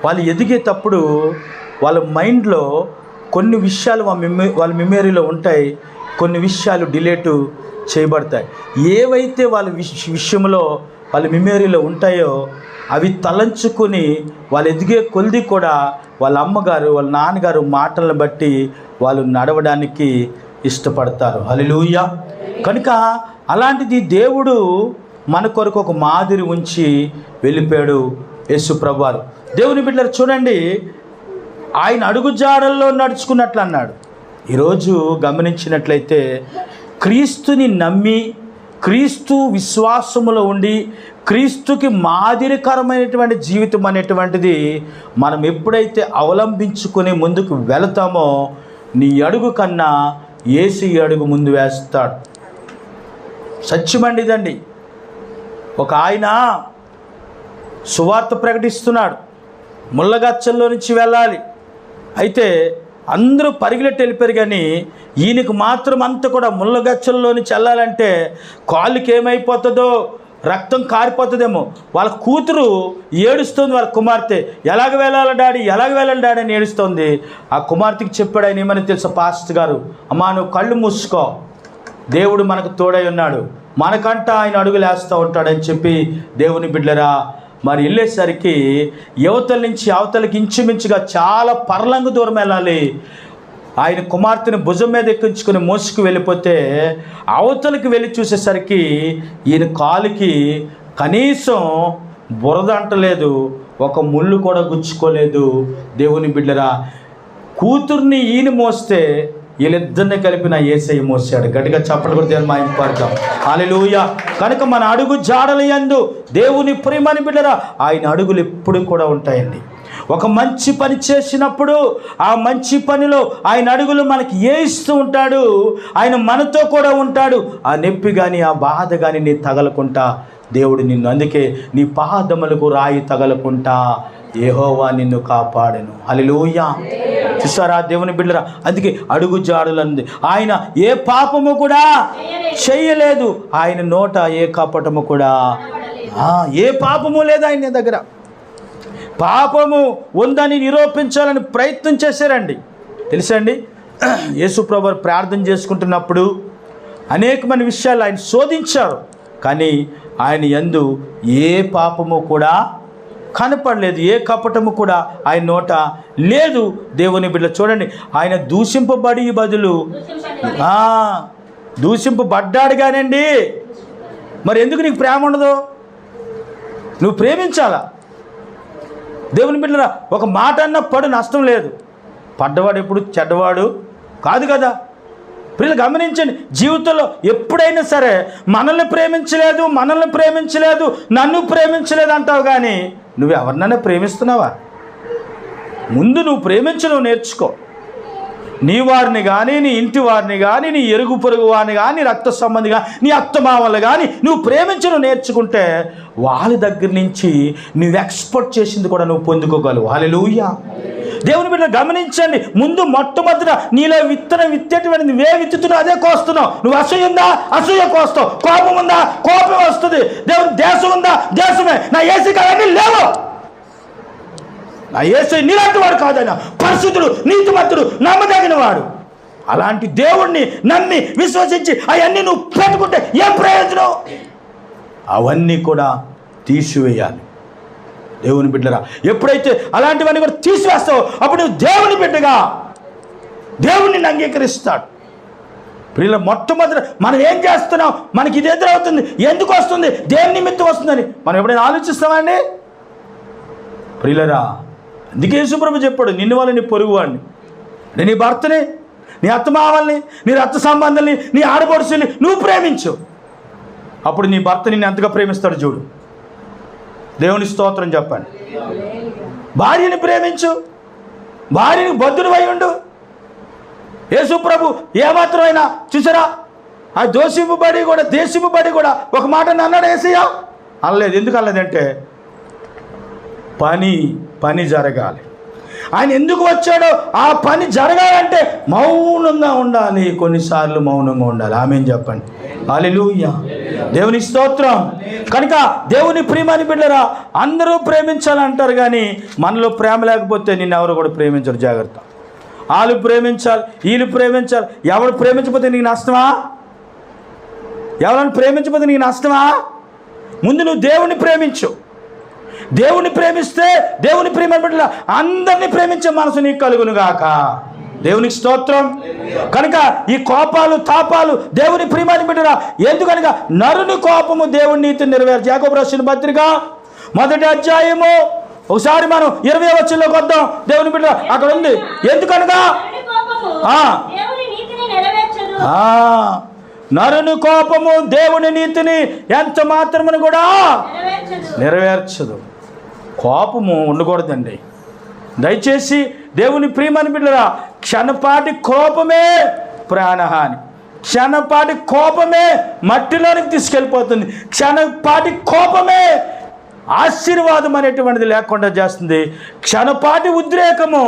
వాళ్ళు ఎదిగేటప్పుడు వాళ్ళ మైండ్లో కొన్ని విషయాలు వాళ్ళ మెమరీలో ఉంటాయి, కొన్ని విషయాలు డిలీట్ చేయబడతాయి. ఏవైతే వాళ్ళ విషయంలో వాళ్ళ మెమరీలో ఉంటాయో అవి తలంచుకొని వాళ్ళు ఎదిగే కొలిది కూడా వాళ్ళ అమ్మగారు వాళ్ళ నాన్నగారు మాటలను బట్టి వాళ్ళు నడవడానికి ఇష్టపడతారు. హల్లెలూయా. కనుక అలాంటిది దేవుడు మన కొరకు ఒక మాదిరి ఉంచి వెళ్ళిపోయాడు యేసు ప్రభువారు. దేవుని బిడ్డలు చూడండి, ఆయన అడుగుజాడల్లో నడుచుకున్నట్లు అన్నాడు. ఈరోజు గమనించినట్లయితే క్రీస్తుని నమ్మి, క్రీస్తు విశ్వాసములో ఉండి, క్రీస్తుకి మాదిరికరమైనటువంటి జీవితం అనేటువంటిది మనం ఎప్పుడైతే అవలంబించుకొని ముందుకు వెళతామో నీ అడుగు కన్నా యేసు అడుగు ముందు వేస్తాడు. సత్యమండిదండి. ఒక ఆయన సువార్త ప్రకటిస్తున్నాడు, ముళ్ళగచ్చల్లో నుంచి వెళ్ళాలి. అయితే అందరూ పరిగెట్టి వెళ్ళిపోయారు, కానీ ఈయనకు మాత్రం అంతా కూడా ముళ్ళగచ్చల్లో నుంచి వెళ్ళాలంటే కాళ్ళకి ఏమైపోతుందో, రక్తం కారిపోతుందేమో. వాళ్ళ కూతురు ఏడుస్తుంది, వాళ్ళ కుమార్తె, ఎలాగ వెళ్ళాలి డాడీ, ఎలాగ వెళ్ళాలి డాడీ అని ఏడుస్తుంది. ఆ కుమార్తెకి చెప్పాడు ఆయన, ఏమని తెలుసా పాస్టర్ గారు, అమ్మా నువ్వు కళ్ళు మూసుకో, దేవుడు మనకు తోడై ఉన్నాడు, మనకంట ఆయన అడుగులు వేస్తూ ఉంటాడని చెప్పి దేవుని బిడ్డరా మరి వెళ్ళేసరికి యువతల నుంచి అవతలకి ఇంచుమించుగా చాలా పర్లంగు దూరం వెళ్ళాలి. ఆయన కుమార్తెని భుజం మీద ఎక్కించుకొని మోసుకు వెళ్ళిపోతే అవతలకి వెళ్ళి చూసేసరికి ఈయన కాలుకి కనీసం బురద అంటలేదు, ఒక ముళ్ళు కూడా గుచ్చుకోలేదు. దేవుని బిడ్డరా కూతుర్ని ఈయన మోస్తే వీళ్ళిద్దరిని కలిపిన యేసయ్య మోసాడు. గట్టిగా చప్పట్లు కూడా దేవుని మహిమపడతాం. హల్లెలూయా. కనుక మన అడుగు జాడల యందు దేవుని ప్రియమైన బిడ్డరా ఆయన అడుగులు ఎప్పుడు కూడా ఉంటాయండి. ఒక మంచి పని చేసినప్పుడు ఆ మంచి పనిలో ఆయన అడుగులు మనకి ఇస్తూ ఉంటాడు. ఆయన మనతో కూడా ఉంటాడు. ఆ నొప్పి కానీ ఆ బాధ కానీ నీ తగలకుంటా దేవుడు నిన్ను, అందుకే నీ పాదములకు రాయి తగలకుంటా యెహోవా నిన్ను కాపాడెను. హల్లెలూయా. చూసారా దేవుని బిడ్డరా, అందుకే అడుగు జాడలంది. ఆయన ఏ పాపము కూడా చెయ్యలేదు, ఆయన నోట ఏ కపటము కూడా, ఏ పాపము లేదు ఆయన దగ్గర. పాపము ఉందని నిరూపించాలని ప్రయత్నం చేశారండి. తెలుసండి, యేసు ప్రభువు ప్రార్థన చేసుకుంటున్నప్పుడు అనేకమైన విషయాలు ఆయన శోధించారు, కానీ ఆయన యందు ఏ పాపము కూడా కనపడలేదు, ఏ కపటము కూడా ఆయన నోట లేదు. దేవుని బిడ్డ చూడండి, ఆయన దూషింపబడి బదులు దూషింపబడ్డాడు కానండి. మరి ఎందుకు నీకు ప్రేమ ఉండదు? నువ్వు ప్రేమించాలా? దేవుని బిడ్డరా ఒక మాట అన్న పడు, నష్టం లేదు. పడ్డవాడు ఎప్పుడు చెడ్డవాడు కాదు కదా. ప్రియులు గమనించండి, జీవితంలో ఎప్పుడైనా సరే మనల్ని ప్రేమించలేదు, నన్ను ప్రేమించలేదు అంటావు, కానీ నువ్వు ఎవరినైనా ప్రేమిస్తున్నావా? ముందు నువ్వు ప్రేమించడం నేర్చుకో. నీ వారిని కానీ, నీ ఇంటి వారిని కానీ, నీ ఎరుగు పొరుగు వారిని కానీ, రక్త సంబంధి కానీ, నీ అత్తమామలు కానీ నువ్వు ప్రేమించడం నేర్చుకుంటే వాళ్ళ దగ్గర నుంచి నువ్వు ఎక్స్పెక్ట్ చేసింది కూడా నువ్వు పొందుకోగలవు. హల్లెలూయా. దేవుని బిడ్డ గమనించండి, ముందు మొట్టమొదట నీలో విత్తనం విత్తేటువంటి నువ్వే విత్తుతున్నావు అదే కోస్తున్నావు. నువ్వు అసూయ ఉందా, అసూయ కోస్తావు. కోపం ఉందా, కోపం వస్తుంది. దేవుని దేశం ఉందా, దేశమే. నా యేసుకి అవన్నీ లేవు. నా యేసయ్య నీలాంటి వాడు కాదైనా పరిశుద్ధుడు, నీతిమంతుడు, నమ్మదగిన వాడు. అలాంటి దేవుణ్ణి నమ్మి విశ్వసించి అవన్నీ నువ్వు పెట్టుకుంటే ఏం ప్రయోజనం? అవన్నీ కూడా తీసివేయాలి. దేవుని బిడ్డరా, ఎప్పుడైతే అలాంటివన్నీ కూడా తీసివేస్తావో అప్పుడు నువ్వు దేవుని బిడ్డగా దేవుణ్ణి అంగీకరిస్తాడు. ప్రియుల, మొట్టమొదటి మనం ఏం చేస్తున్నాం, మనకి ఇది ఎదురవుతుంది, ఎందుకు వస్తుంది, దేని నిమిత్తం వస్తుందని మనం ఎప్పుడైనా ఆలోచిస్తామండి? ప్రియులరా, అందుకే యేసుప్రభు చెప్పాడు, నిన్ను వాళ్ళని నీ పొరుగువాడిని, నేను నీ భర్తని, నీ అత్తమామల్ని, నీ రక్త సంబంధాన్ని, నీ ఆడపడుచుని నువ్వు ప్రేమించు. అప్పుడు నీ భర్త నిన్ను ఎంతగా ప్రేమిస్తాడు చూడు. దేవుని స్తోత్రం చెప్పండి. భార్యని ప్రేమించు, భార్యని బద్దుడు అయి ఉండు. యేసు ప్రభు ఏమాత్రమైనా చూసారా, ఆ దోషింపబడి కూడా దేశింపబడి కూడా ఒక మాట అన్నాడు యేసయ్య? అనలేదు. ఎందుకు అనలేదంటే పని జరగాలి. ఆయన ఎందుకు వచ్చాడో ఆ పని జరగాలంటే మౌనంగా ఉండాలి, కొన్నిసార్లు మౌనంగా ఉండాలి. ఆమేన్ చెప్పండి. హల్లెలూయా, దేవుని స్తోత్రం. కనుక దేవుని ప్రేమని బిడ్డరా, అందరూ ప్రేమించాలంటారు, కానీ మనలో ప్రేమ లేకపోతే నిన్ను ఎవరు కూడా ప్రేమించరు. జాగ్రత్త. వాళ్ళు ప్రేమించాలి, వీళ్ళు ప్రేమించాలి. ఎవరు ప్రేమించకపోతే నీకు నష్టమా? ఎవరైనా ప్రేమించకపోతే నీకు నష్టమా? ముందు నువ్వు దేవుని ప్రేమించు. దేవుని ప్రేమిస్తే దేవుని ప్రేమ బిడ్డలా అందరినీ ప్రేమించే మనసు నీకు కలుగును గాక. దేవునికి స్తోత్రం. కనుక ఈ కోపాలు తాపాలు దేవుని ప్రేమని బిడ్డరా, ఎందుకనగా నరుని కోపము దేవుని నీతిని నెరవేర్చు. యాకోబు రాసిన పత్రిక 1వ అధ్యాయము ఒకసారి మనం 20వ వచనంలోకి వద్దాం. దేవుని బిడ్డ అక్కడ ఉంది. ఎందుకనగా నరుని కోపము దేవుని నీతిని ఎంత మాత్రమును కూడా నెరవేర్చదు. కోపము ఉండకూడదండి. దయచేసి దేవుని ప్రియమని బిడ్డరా, క్షణపాటి కోపమే ప్రాణహాని, క్షణపాటి కోపమే మట్టిలోనికి తీసుకెళ్ళిపోతుంది, క్షణపాటి కోపమే ఆశీర్వాదం అనేటువంటిది లేకుండా చేస్తుంది, క్షణపాటి ఉద్రేకము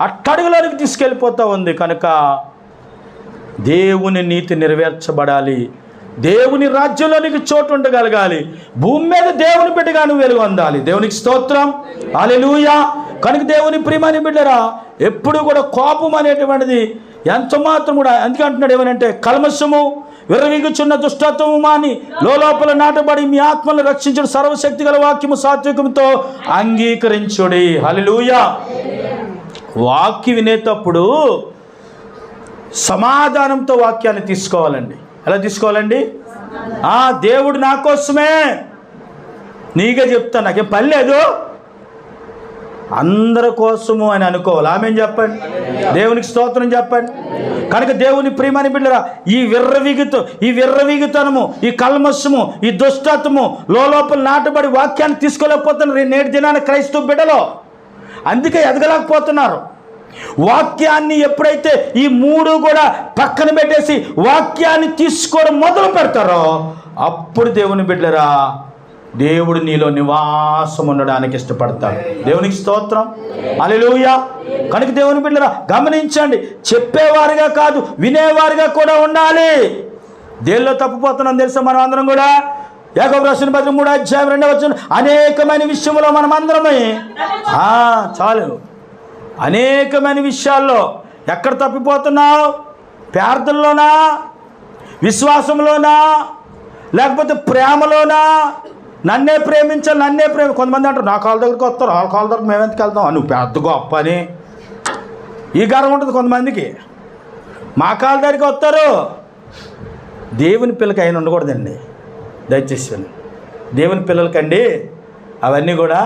అట్టడుగులోనికి తీసుకెళ్ళిపోతూ ఉంది. కనుక దేవుని నీతి నెరవేర్చబడాలి, దేవుని రాజ్యంలోనికి చోటు ఉండగలగాలి, భూమి మీద దేవుని బిడ్డగా నువ్వు వెలుగు అందాలి. దేవునికి స్తోత్రం. హల్లెలూయా. కనుక దేవుని ప్రియమని బిడ్డరా, ఎప్పుడు కూడా కోపం అనేటువంటిది ఎంత మాత్రం కూడా, అందుకే అంటున్నాడు ఏమనంటే, కల్మషము విర్రవీగుచున్న దుష్టత్వము మాని లోపల నాటబడి మీ ఆత్మలను రక్షించిన సర్వశక్తి గల వాక్యము సాత్వికంతో అంగీకరించుడి. హల్లెలూయా. వాక్యం వినేటప్పుడు సమాధానంతో వాక్యాన్ని తీసుకోవాలండి. ఎలా తీసుకోవాలండి? దేవుడు నా కోసమే, నీకే చెప్తాను, నాకేం పని లేదు, అందరి కోసము అని అనుకోవాలి. ఆమేన్ చెప్పండి. దేవునికి స్తోత్రం చెప్పండి. కనుక దేవుని ప్రియమని బిడ్డరా, ఈ విర్రవీగుతనము, ఈ కల్మషము, ఈ దుష్టత్వము లోపల నాటబడి వాక్యాన్ని తీసుకోలేకపోతున్నారు నేటి దినాన క్రైస్తవ బిడ్డలో. అందుకే ఎదగలేకపోతున్నారు. వాక్యాన్ని ఎప్పుడైతే ఈ మూడు కూడా పక్కన పెట్టేసి వాక్యాన్ని తీసుకోవడం మొదలు పెడతారో అప్పుడు దేవుని బిడ్డరా, దేవుడు నీలో నివాసం ఉండడానికి ఇష్టపడతాడు. దేవునికి స్తోత్రం. హల్లెలూయా. కనుక దేవుని బిడ్డరా గమనించండి, చెప్పేవారుగా కాదు వినేవారుగా కూడా ఉండాలి. దేనిలో తప్పిపోతున్నాం తెలుసా? మనం అందరం కూడా యాకోబు రాసిన పత్రిక 3వ అధ్యాయం 2వ వచనం, అనేకమైన విషయంలో మనం అందరమే చాలు, అనేకమైన విషయాల్లో ఎక్కడ తప్పిపోతున్నావు? ప్రార్థనలోనా, విశ్వాసంలోనా, లేకపోతే ప్రేమలోనా? నన్నే ప్రేమించాలి, నన్నే కొంతమంది అంటారు నా కాళ్ళ దగ్గరికి వస్తారు, వాళ్ళ కాళ్ళ దగ్గర మేము ఎందుకు వెళ్తాం, నువ్వు పెద్ద గొప్ప అని ఈ గర్వం ఉంటుంది కొంతమందికి. మా కాళ్ళ దగ్గరికి వస్తారు. దేవుని పిల్లకి అయిన ఉండకూడదండి. దయచేసి దేవుని పిల్లలకండి అవన్నీ కూడా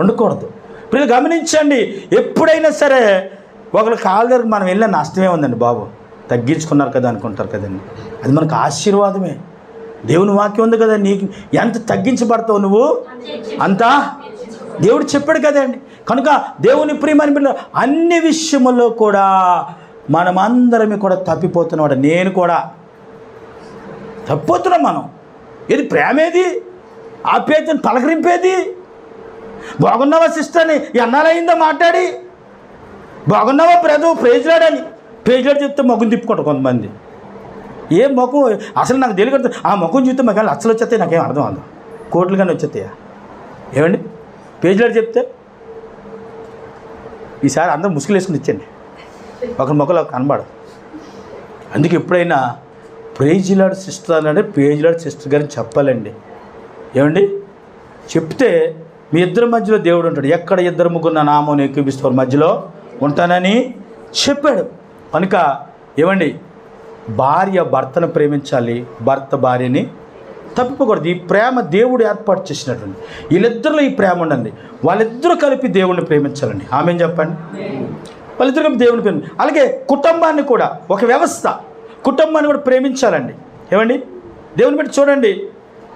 ఉండకూడదు. పిల్లలు గమనించండి, ఎప్పుడైనా సరే ఒకళ్ళ కాళ్ళ దగ్గరికి మనం వెళ్ళిన నష్టమే ఉందండి బాబు, తగ్గించుకున్నారు కదా అనుకుంటారు కదండి, అది మనకు ఆశీర్వాదమే. దేవుని వాక్యం ఉంది కదా, నీకు ఎంత తగ్గించబడతావు నువ్వు అంతా దేవుడు చెప్పాడు కదండి. కనుక దేవుని ప్రియమని బిడ్డ అన్ని విషయముల్లో కూడా మనమందరమే కూడా తప్పిపోతున్నాడు. నేను కూడా తప్పిపోతున్నాం. మనం ఇది ప్రేమేది, ఆప్యాయతను పలకరింపేది. బాగున్నావా సిస్టర్ని ఎన్నాళ్ళయిందో మాట్లాడి, బాగున్నావా బ్రదర్ ప్రేజ్లాడని ప్రేజ్లాడి చెప్తే మొగ్గుని తిప్పుకుంటారు కొంతమంది. ఏ మొఖం అసలు నాకు తెలియదు, ఆ మొఖం చూస్తే మాకు లక్షలు వచ్చేస్తాయి, నాకేం అర్థం అవ్వదు, కోట్లు కానీ వచ్చేస్తాయా ఏమండి? పేజ్లాడి చెప్తే ఈసారి అందరూ ముసుగులు వేసుకుని ఇచ్చండి, ఒకరి మొక్కలు కనబడదు. అందుకే ఎప్పుడైనా ప్రైజ్ లార్డ్ సిస్టర్ అన్నాడే ప్రైజ్ లార్డ్ సిస్టర్ గారిని చెప్పాలండి. ఏమండి, చెప్తే మీ ఇద్దరి మధ్యలో దేవుడు ఉంటాడు. ఎక్కడ ఇద్దరు ముగ్గురు నా నామం ఎక్కువిస్తారు మధ్యలో ఉంటానని చెప్పాడు. కనుక ఏమండి, భార్య భర్తను ప్రేమించాలి, భర్త భార్యని తప్పిపోకూడదు. ఈ ప్రేమ దేవుడు ఏర్పాటు చేసినటువంటి వీళ్ళిద్దరిలో ఈ ప్రేమ ఉండండి. వాళ్ళిద్దరూ కలిపి దేవుణ్ణి ప్రేమించాలండి. ఆమేన్ చెప్పండి. వాళ్ళిద్దరు కలిపి దేవుని ప్రేమ. అలాగే కుటుంబాన్ని కూడా, ఒక వ్యవస్థ కుటుంబాన్ని కూడా ప్రేమించాలండి. ఏమండి, దేవుని బట్టి చూడండి,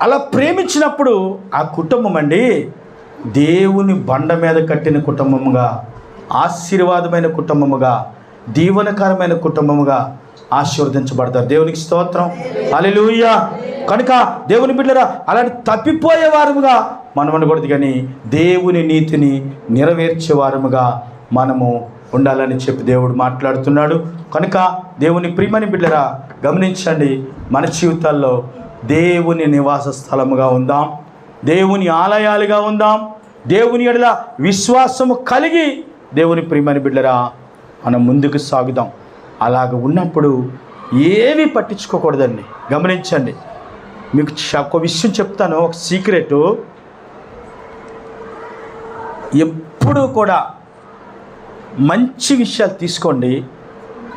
అలా ప్రేమించినప్పుడు ఆ కుటుంబం అండి దేవుని బండ మీద కట్టిన కుటుంబముగా, ఆశీర్వాదమైన కుటుంబముగా, దీవెనకరమైన కుటుంబముగా ఆశీర్వదించబడతారు. దేవునికి స్తోత్రం, హల్లెలూయా. కనుక దేవుని బిడ్డలారా, అలాంటి తప్పిపోయేవారముగా మనం ఉండకూడదు, కానీ దేవుని నీతిని నెరవేర్చేవారముగా మనము ఉండాలని చెప్పి దేవుడు మాట్లాడుతున్నాడు. కనుక దేవుని ప్రియమైన బిడ్డలారా, గమనించండి, మన జీవితాల్లో దేవుని నివాస స్థలముగా ఉందాం, దేవుని ఆలయాలుగా ఉందాం, దేవుని ఎడల విశ్వాసము కలిగి దేవుని ప్రియమైన బిడ్డలారా మనం ముందుకు సాగుదాం. అలాగ ఉన్నప్పుడు ఏమీ పట్టించుకోకూడదండి. గమనించండి, మీకు ఒక విషయం చెప్తాను, ఒక సీక్రెటు. ఎప్పుడూ కూడా మంచి విషయాలు తీసుకోండి,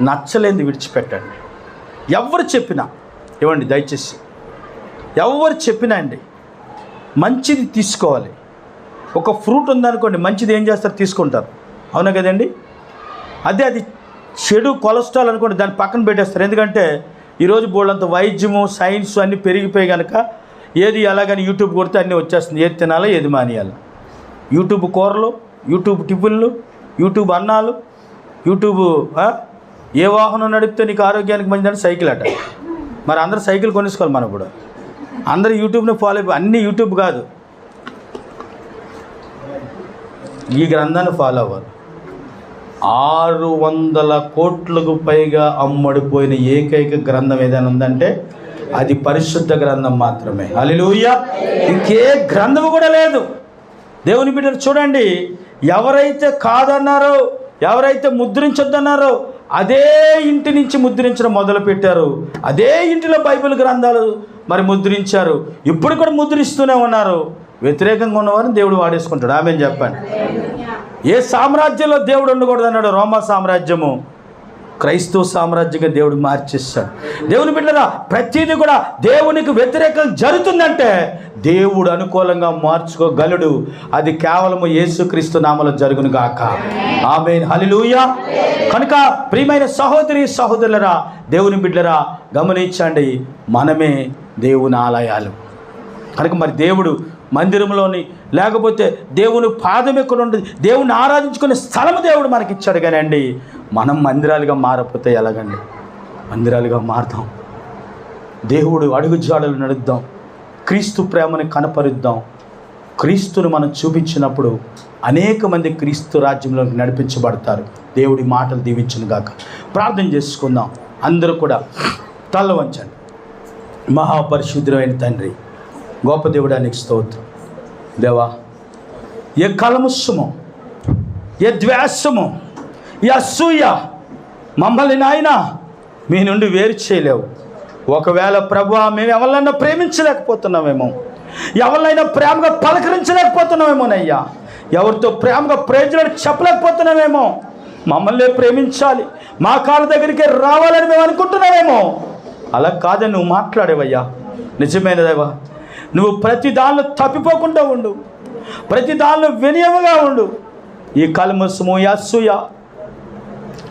నచ్చలేనిది విడిచిపెట్టండి. ఎవరు చెప్పినా ఇవ్వండి, దయచేసి ఎవరు చెప్పినా అండి మంచిది తీసుకోవాలి. ఒక ఫ్రూట్ ఉందనుకోండి, మంచిది ఏం చేస్తారు, తీసుకుంటారు. అవునా కదండి? అది చెడు కొలెస్ట్రాల్ అనుకోండి, దాన్ని పక్కన పెట్టేస్తారు. ఎందుకంటే ఈరోజు బోళ్ళంత వైద్యము సైన్స్ అన్నీ పెరిగిపోయి కనుక ఏది ఎలాగని యూట్యూబ్ కొడితే అన్నీ వచ్చేస్తుంది. ఏది తినాలో ఏది మానేయాలి. యూట్యూబ్ కూరలు, యూట్యూబ్ టిఫిన్లు, యూట్యూబ్ అన్నాలు, యూట్యూబ్ ఏ వాహనం నడిపితే నీకు ఆరోగ్యానికి మంచిదని సైకిల్ అట. మరి అందరూ సైకిల్ కొనేసుకోవాలి. మనం కూడా అందరూ యూట్యూబ్ని ఫాలో అయిపోయి, అన్నీ యూట్యూబ్ కాదు, ఈ గ్రంథాన్ని ఫాలో అవ్వాలి. 600 కోట్లకు పైగా అమ్మడిపోయిన ఏకైక గ్రంథం ఏదైనా ఉందంటే అది పరిశుద్ధ గ్రంథం మాత్రమే. హల్లెలూయా. ఇంకే గ్రంథము కూడా లేదు. దేవుని బిడ్డలు చూడండి, ఎవరైతే కాదన్నారో, ఎవరైతే ముద్రించొద్దన్నారో అదే ఇంటి నుంచి ముద్రించడం మొదలుపెట్టారు. అదే ఇంటిలో బైబిల్ గ్రంథాలు మరి ముద్రించారు. ఇప్పుడు కూడా ముద్రిస్తూనే ఉన్నారు. వ్యతిరేకంగా ఉన్నవారిని దేవుడు వాడేసుకుంటాడు. ఆమేన్ చెప్పండి. ఏ సామ్రాజ్యంలో దేవుడు ఉండకూడదు అన్నాడు? రోమా సామ్రాజ్యము క్రైస్తవ సామ్రాజ్యంగా దేవుడు మార్చేస్తాడు. దేవుని బిడ్డలారా, ప్రతిదీ కూడా దేవునికి వ్యతిరేకం జరుగుతుందంటే దేవుడు అనుకూలంగా మార్చుకోగలడు. అది కేవలము యేసుక్రీస్తు నామములో జరుగును గాక. ఆమేన్, హల్లెలూయా. కనుక ప్రియమైన సహోదరి సహోదరులరా, దేవుని బిడ్డలారా, గమనించండి, మనమే దేవుని ఆలయాలు. కనుక మరి దేవుడు మందిరంలోని, లేకపోతే దేవుని పాదం ఎక్కడ ఉంటుంది, దేవుని ఆరాధించుకునే స్థలము దేవుడు మనకిచ్చాడు. కానీ అండి, మనం మందిరాలుగా మారపోతే ఎలాగండి? మందిరాలుగా మారుదాం, దేవుడు అడుగు జాడలు నడుద్దాం, క్రీస్తు ప్రేమని కనపరుద్దాం. క్రీస్తును మనం చూపించినప్పుడు అనేక మంది క్రీస్తు రాజ్యంలోకి నడిపించబడతారు. దేవుడి మాటలు దీవించును గాక. ప్రార్థన చేసుకుందాం. అందరూ కూడా తల వంచండి. మహాపరిశుద్ధమైన తండ్రి, గొప్ప దేవుడానికి స్తోత్రం. దేవా, ఏ కలముస్సమో, ఏ ద్వేషము, ఏ అసూయ మమ్మల్ని నాయన మీ నుండి వేరు చేయలేవు. ఒకవేళ ప్రభువా మేము ఎవరినైనా ప్రేమించలేకపోతున్నామేమో, ఎవరినైనా ప్రేమగా పలకరించలేకపోతున్నామేమోనయ్యా, ఎవరితో ప్రేమగా ప్రయోజనాలు చెప్పలేకపోతున్నామేమో, మమ్మల్ని ప్రేమించాలి, మా కాళ్ళ దగ్గరికి రావాలని మేము అనుకుంటున్నామేమో. అలా కాదని నువ్వు మాట్లాడేవయ్యా. నిజమైనదేవా, నువ్వు ప్రతి దానిలో తప్పిపోకుండా ఉండు, ప్రతి దానిలో వినయముగా ఉండు. ఈ కల్మసము, ఈ అసూయ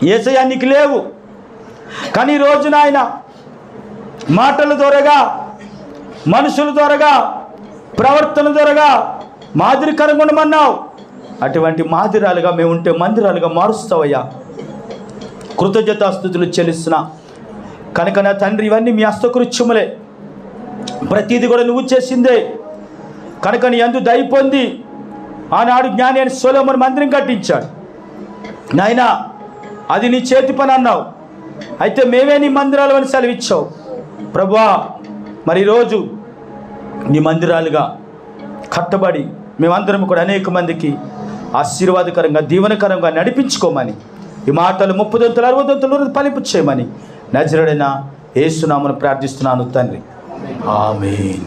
యేసయ్యా నీకు లేవు. కానీ ఈ రోజున ఆయన మాటల ద్వారాగా, మనుషుల ద్వారాగా, ప్రవర్తన ద్వారాగా మాదిరికరంగా ఉండమన్నావు. అటువంటి మాదిరాలుగా మేము ఉంటే మందిరాలుగా మారుస్తావయ్యా. కృతజ్ఞతాస్తుతులు చెల్లిస్తున్నా. కనుక నా తండ్రి, ఇవన్నీ మీ హస్తకృత్యములే, ప్రతిదీ కూడా నువ్వు చేసిందే. కనుక నీ యందు దయ పొంది ఆనాడు జ్ఞాని అయిన సొలొమోను మందిరం కట్టించాడు. నాయనా, అది నీ చేతి పని అన్నావు, అయితే మేమే నీ మందిరాలు అని సెలవిచ్చావు. ప్రభువా, మరి ఈరోజు నీ మందిరాలుగా కట్టబడి మేమందరం కూడా అనేక మందికి ఆశీర్వాదకరంగా దీవెనకరంగా నడిపించుకోమని, ఈ మాటలు 30 దంతులు 60 దంతులు ఫలింపు చేయమని నజరేయుడైన యేసు నామమున ప్రార్థిస్తున్నాను తండ్రి. ఆమేన్.